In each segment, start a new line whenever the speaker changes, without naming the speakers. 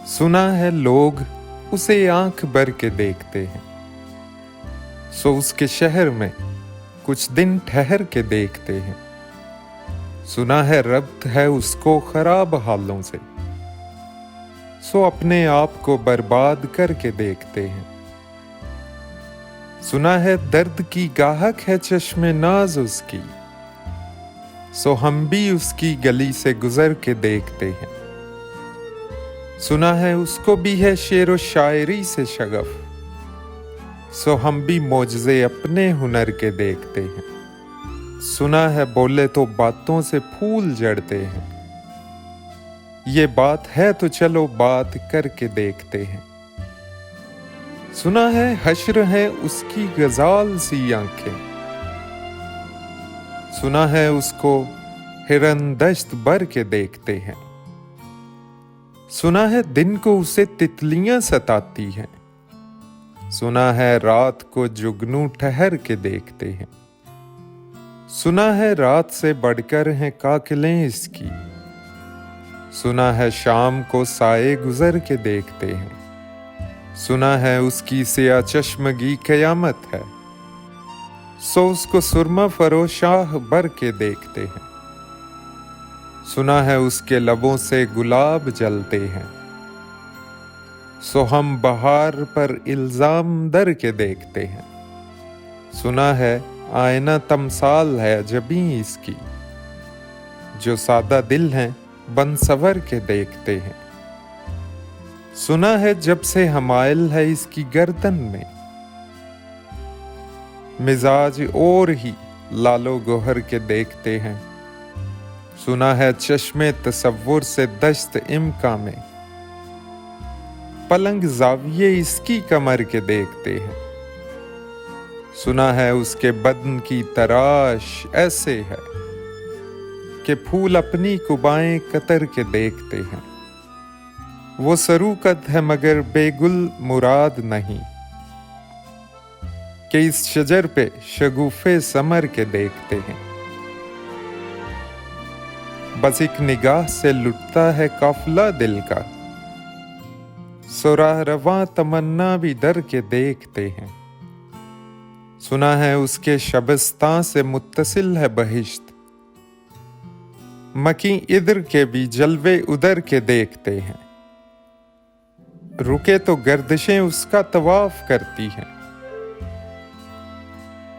सुना है लोग उसे आंख भर के देखते हैं, सो उसके शहर में कुछ दिन ठहर के देखते हैं। सुना है रब्त है उसको खराब हालों से, सो अपने आप को बर्बाद करके देखते हैं। सुना है दर्द की गाहक है चश्मे नाज उसकी, सो हम भी उसकी गली से गुजर के देखते हैं। सुना है उसको भी है शेर व शायरी से शगफ, सो हम भी मोजज़े अपने हुनर के देखते हैं। सुना है बोले तो बातों से फूल जड़ते हैं, ये बात है तो चलो बात करके देखते हैं। सुना है हश्र है उसकी गजाल सी आंखें, सुना है उसको हिरन दश्त भर के देखते हैं। सुना है दिन को उसे तितलियां सताती हैं, सुना है रात को जुगनू ठहर के देखते हैं। सुना है रात से बढ़कर हैं काकलें इसकी, सुना है शाम को साए गुजर के देखते हैं। सुना है उसकी सिया चश्मगी कयामत है, सो उसको सुरमा फरोशाह भर के देखते हैं। सुना है उसके लबों से गुलाब जलते हैं, सो हम बहार पर इल्जाम दर के देखते हैं। सुना है आईना तमसाल है जबी इसकी, जो सादा दिल हैं बन सवर के देखते हैं। सुना है जब से हमायल है इसकी गर्दन में, मिजाज और ही लालो गोहर के देखते हैं। सुना है चश्मे तसव्वुर से दश्त इम्का में, पलंग जाविये इसकी कमर के देखते हैं। सुना है उसके बदन की तराश ऐसे है कि फूल अपनी कुबाएं कतर के देखते हैं। वो सरूकत है मगर बेगुल मुराद नहीं, कि इस शजर पे शगुफे समर के देखते हैं। बस एक निगाह से लुटता है काफिला दिल का, सो राह रवां तमन्ना भी दर के देखते हैं। सुना है उसके शबस्तां से मुत्तसिल है बहिश्त, मकी इधर के भी जलवे उधर के देखते हैं। रुके तो गर्दिशें उसका तवाफ करती हैं,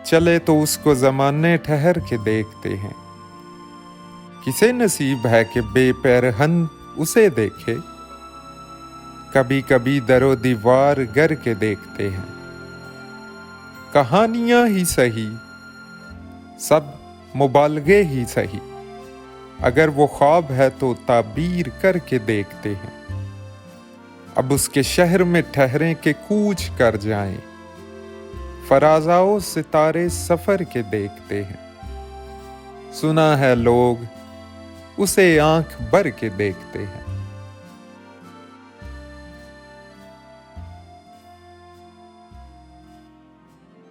चले तो उसको ज़माने ठहर के देखते हैं। किसे नसीब है कि बेपैरहन उसे देखे, कभी कभी दरो दीवार गर के देखते हैं। कहानियां ही सही, सब मुबालगे ही सही, अगर वो ख्वाब है तो ताबीर करके देखते हैं। अब उसके शहर में ठहरें के कूच कर जाएं, फराजाओ सितारे सफर के देखते हैं। सुना है लोग उसे आंख भर के देखते हैं।